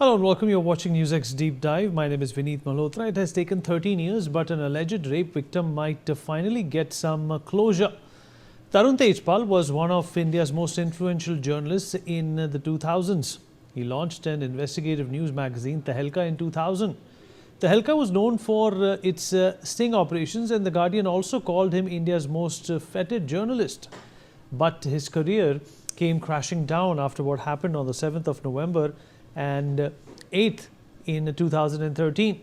Hello and welcome. You're watching NewsX Deepdive. My name is Vineet Malhotra. It has taken 13 years, but an alleged rape victim might finally get some closure. Tarun Tejpal was one of India's most influential journalists in the 2000s. He launched an investigative news magazine, Tehelka, in 2000. Tehelka was known for its sting operations, and The Guardian also called him India's most feted journalist. But his career came crashing down after what happened on the 7th of November and 8th in 2013.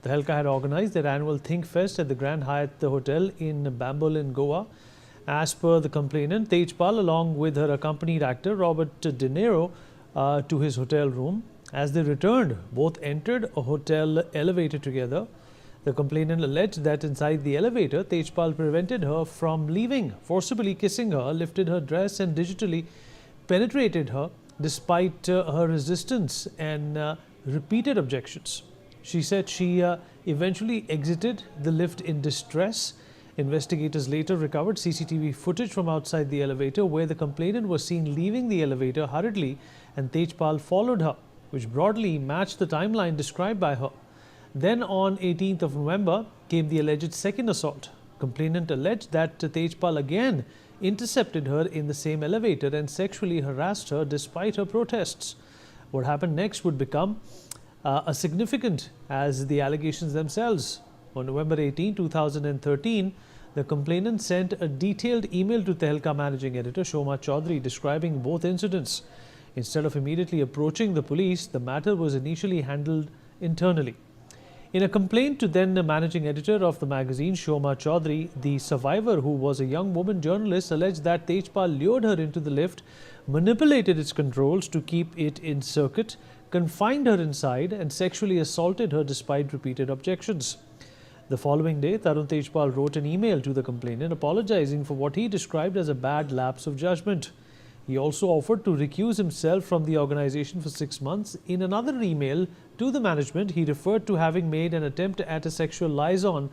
Tehelka had organized their annual Think Fest at the Grand Hyatt Hotel in Bambol in Goa. As per the complainant, Tejpal, along with her accompanied actor Robert De Niro, to his hotel room. As they returned, both entered a hotel elevator together. The complainant alleged that inside the elevator, Tejpal prevented her from leaving, forcibly kissing her, lifted her dress and digitally penetrated her despite her resistance and repeated objections. She said she eventually exited the lift in distress. Investigators later recovered CCTV footage from outside the elevator where the complainant was seen leaving the elevator hurriedly and Tejpal followed her, which broadly matched the timeline described by her. Then on 18th of November came the alleged second assault. Complainant alleged that Tejpal again intercepted her in the same elevator and sexually harassed her despite her protests. What happened next would become as significant as the allegations themselves. On November 18, 2013, the complainant sent a detailed email to Tehelka managing editor Shoma Chaudhary describing both incidents. Instead of immediately approaching the police, the matter was initially handled internally. In a complaint to then managing editor of the magazine, Shoma Chaudhary, the survivor, who was a young woman journalist, alleged that Tejpal lured her into the lift, manipulated its controls to keep it in circuit, confined her inside and sexually assaulted her despite repeated objections. The following day, Tarun Tejpal wrote an email to the complainant apologizing for what he described as a bad lapse of judgment. He also offered to recuse himself from the organization for 6 months. In another email to the management, he referred to having made an attempt at a sexual liaison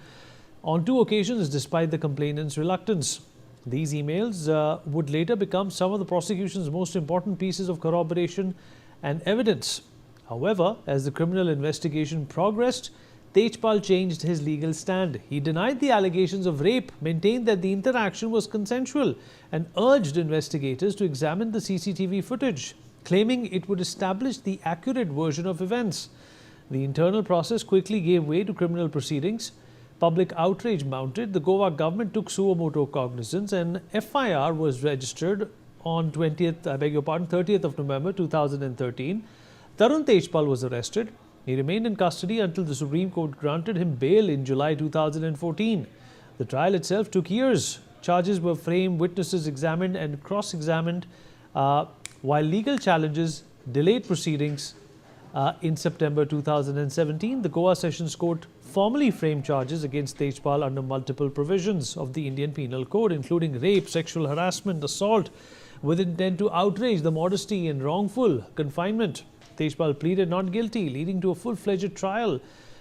on 2 occasions despite the complainant's reluctance. These emails would later become some of the prosecution's most important pieces of corroboration and evidence. However, as the criminal investigation progressed, Tejpal changed his legal stand. He denied the allegations of rape, maintained that the interaction was consensual, and urged investigators to examine the CCTV footage, claiming it would establish the accurate version of events. The internal process quickly gave way to criminal proceedings. Public outrage mounted. The Goa government took suo motu cognizance and FIR was registered on 30th of November 2013. Tarun Tejpal was arrested. He remained in custody until the Supreme Court granted him bail in July 2014. The trial itself took years. Charges were framed, witnesses examined and cross-examined, while legal challenges delayed proceedings. In September 2017, the Goa Sessions Court formally framed charges against Tejpal under multiple provisions of the Indian Penal Code, including rape, sexual harassment, assault, with intent to outrage the modesty and wrongful confinement. Tejpal pleaded not guilty, leading to a full-fledged trial.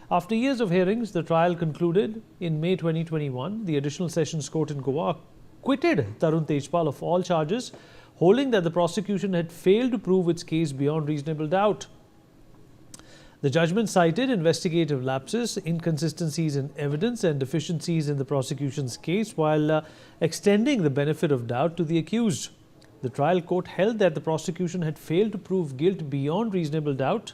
After years of hearings, the trial concluded in May 2021. The Additional Sessions Court in Goa acquitted Tarun Tejpal of all charges, holding that the prosecution had failed to prove its case beyond reasonable doubt. The judgment cited investigative lapses, inconsistencies in evidence and deficiencies in the prosecution's case while extending the benefit of doubt to the accused. The trial court held that the prosecution had failed to prove guilt beyond reasonable doubt.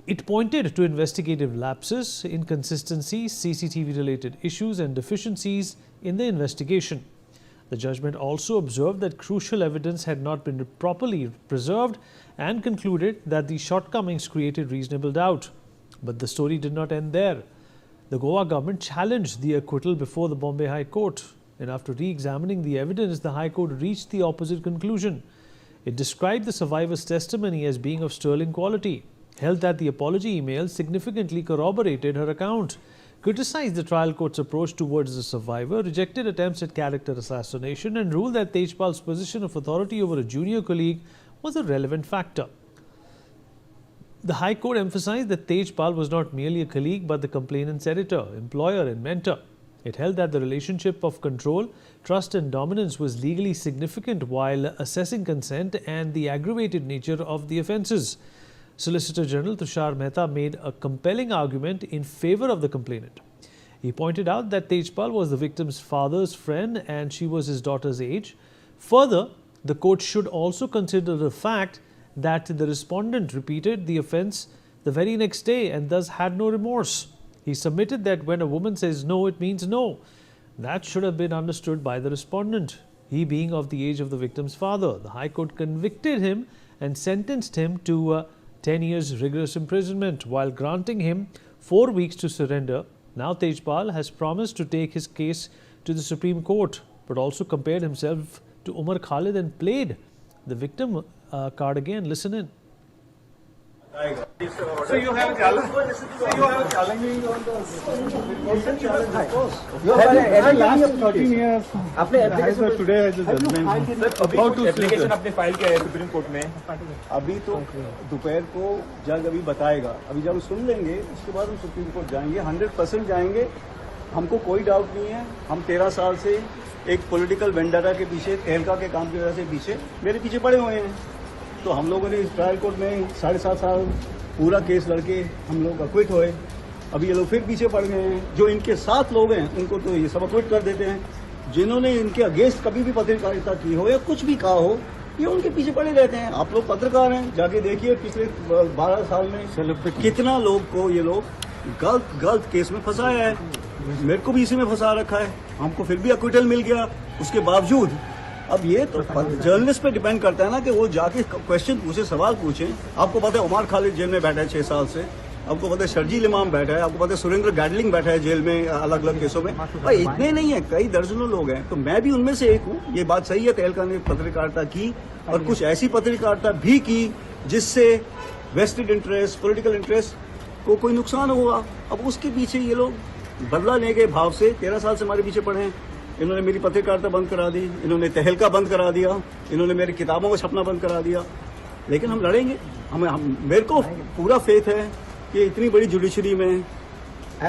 It pointed to investigative lapses, inconsistencies, CCTV-related issues and deficiencies in the investigation. The judgment also observed that crucial evidence had not been properly preserved and concluded that the shortcomings created reasonable doubt. But the story did not end there. The Goa government challenged the acquittal before the Bombay High Court. And after re-examining the evidence, the High Court reached the opposite conclusion. It described the survivor's testimony as being of sterling quality, held that the apology email significantly corroborated her account, criticized the trial court's approach towards the survivor, rejected attempts at character assassination, and ruled that Tejpal's position of authority over a junior colleague was a relevant factor. The High Court emphasized that Tejpal was not merely a colleague but the complainant's editor, employer and mentor. It held that the relationship of control, trust and dominance was legally significant while assessing consent and the aggravated nature of the offences. Solicitor General Tushar Mehta made a compelling argument in favor of the complainant. He pointed out that Tejpal was the victim's father's friend and she was his daughter's age. Further, the court should also consider the fact that the respondent repeated the offence the very next day and thus had no remorse. He submitted that when a woman says no, it means no. That should have been understood by the respondent, he being of the age of the victim's father. The High Court convicted him and sentenced him to 10 years rigorous imprisonment while granting him 4 weeks to surrender. Now Tejpal has promised to take his case to the Supreme Court, but also compared himself to Umar Khalid and played the victim card again. Listen in. So you have challenging on the challenge, of course. You have last 13 years. Today has a judgment. How to application आपने file किया है supreme court में? अभी तो दोपहर को जज अभी बताएगा. अभी जब सुन लेंगे उसके बाद हम सुप्रीम कोर्ट जाएंगे. 100% जाएंगे. हमको कोई डाउट नहीं है. हम 13 साल से एक पॉलिटिकल वेंडारा के पीछे, तेहलका के काम की वजह से पीछे मेरे पीछे पड़े हुए हैं. तो हम लोगों ने इस ट्रायल कोर्ट में 7.5 साल पूरा केस लड़के हम लोग अक्विट हुए. अभी ये लोग फिर पीछे पड़ गए हैं. जो इनके साथ लोग हैं उनको तो ये सब अक्विट कर देते हैं. जिन्होंने इनके अगेंस्ट कभी भी पत्रकारिता की हो या कुछ भी कहा हो, ये उनके पीछे पड़े रहते हैं. आप लोग पत्रकार हैं, जाके देखिए पिछले 12 साल में कितना लोग को ये लोग गलत केस में फंसाया है. मेरे को भी इसी में फंसा रखा है. हमको फिर भी अक्विटल मिल गया उसके बावजूद. अब ये तो जर्नलिस्ट पे डिपेंड करता है ना कि वो जाके क्वेश्चन पूछे, सवाल पूछें. आपको पता है उमर खालिद जेल में बैठा है 6 साल से. आपको पता है शर्जील इमाम बैठा है. आपको पता है सुरेंद्र गैडलिंग बैठा है जेल में अलग अलग केसों में. भाई इतने नहीं है, कई दर्जनों लोग हैं. तो मैं भी उनमें से एक हूँ. ये बात सही है, तेहलका ने पत्रकारिता की और कुछ ऐसी पत्रकारिता भी की जिससे वेस्टेड इंटरेस्ट, पॉलिटिकल इंटरेस्ट को कोई नुकसान हुआ. अब उसके पीछे ये लोग बदला लेने के भाव से 13 साल से हमारे पीछे पड़े हैं. इन्होंने मेरी पत्रकारिता बंद करा दी, इन्होंने तहलका बंद करा दिया, इन्होंने मेरी किताबों का छपना बंद करा दिया. लेकिन हम लड़ेंगे. मेरे को पूरा फेथ है कि इतनी बड़ी जुडिशरी में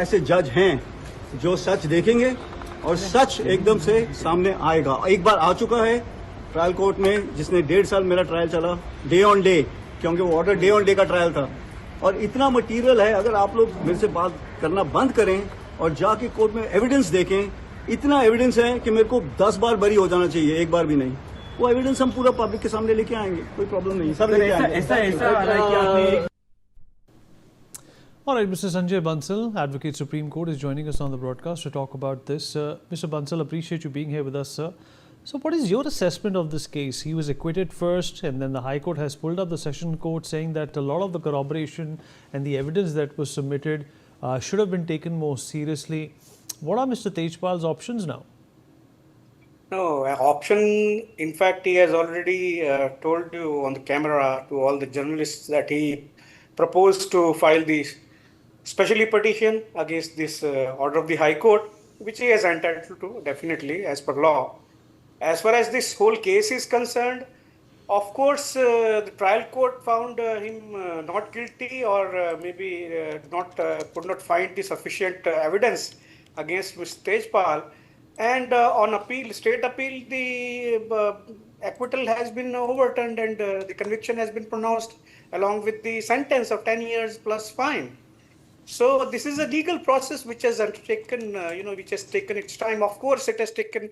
ऐसे जज हैं जो सच देखेंगे और सच एकदम से सामने आएगा. एक बार आ चुका है ट्रायल कोर्ट में, जिसने 1.5 साल मेरा ट्रायल चला, डे ऑन डे, क्योंकि वो ऑर्डर डे ऑन डे का ट्रायल था. और इतना मटीरियल है, अगर आप लोग मेरे से बात करना बंद करें और जाके कोर्ट में एविडेंस देखें, इतना एविडेंस है कि मेरे को 10 बार बरी हो जाना चाहिए, एक बार भी नहीं. वो एविडेंस हम पूरा पब्लिक के सामने लेके आएंगे, कोई प्रॉब्लम नहीं. सब लेके आएंगे. All right, Mr. Sanjay Bansal, Advocate Supreme Court, is joining us on the broadcast to talk about this. Mr. Bansal, appreciate you being here with us, sir. So what is your assessment of this case? He was acquitted first and then the High Court has pulled up the Session Court saying that a lot of the corroboration and the evidence that was submitted should have been taken more seriously. What are Mr. Tejpal's options now? No, option, in fact, he has already told you on the camera to all the journalists that he proposed to file the special petition against this order of the High Court, which he has entitled to, definitely, as per law. As far as this whole case is concerned, of course, the trial court found him not guilty or maybe could not find the sufficient evidence against Mr. Tejpal. And on appeal, state appeal, the acquittal has been overturned and the conviction has been pronounced along with the sentence of 10 years plus fine. So this is a legal process which has undertaken, which has taken its time. Of course, it has taken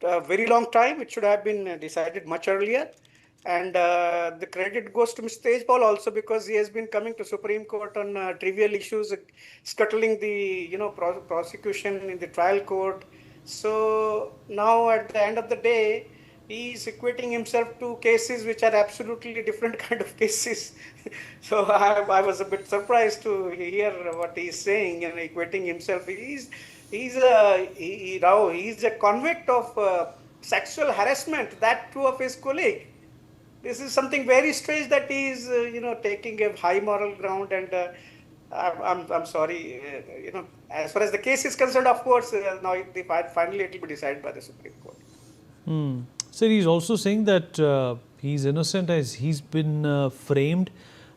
a very long time. It should have been decided much earlier. And the credit goes to Mr. Tejpal also, because he has been coming to Supreme Court on trivial issues, scuttling the prosecution in the trial court. So now at the end of the day, he is equating himself to cases which are absolutely different kind of cases. So I was a bit surprised to hear what he is saying and equating himself. He's a convict of sexual harassment, that too of his colleague. This is something very strange that he is, taking a high moral ground. And I'm sorry, as far as the case is concerned, of course, now finally it will be decided by the Supreme Court. So he's also saying that he's innocent as he's been framed.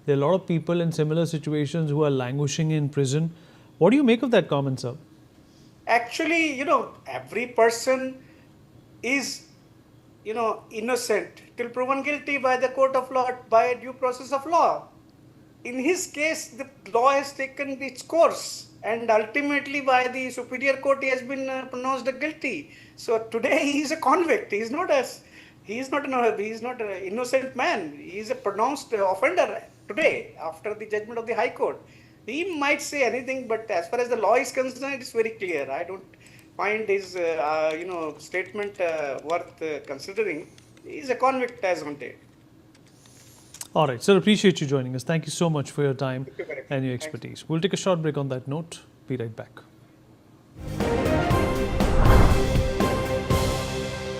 There are a lot of people in similar situations who are languishing in prison. What do you make of that comment, sir? Actually, every person is, innocent till proven guilty by the court of law, by due process of law. in his case, the law has taken its course, and ultimately by the superior court he has been pronounced guilty. So today he is a convict. He is not an innocent man. He is a pronounced offender today after the judgment of the High Court. He might say anything, but as far as the law is concerned, it is very clear. I don't find his statement worth considering. He is a convict as on date. All right, sir, appreciate you joining us. Thank you so much for your time Thank you very much. and your Thanks. expertise. We'll take a short break on that note. Be right back.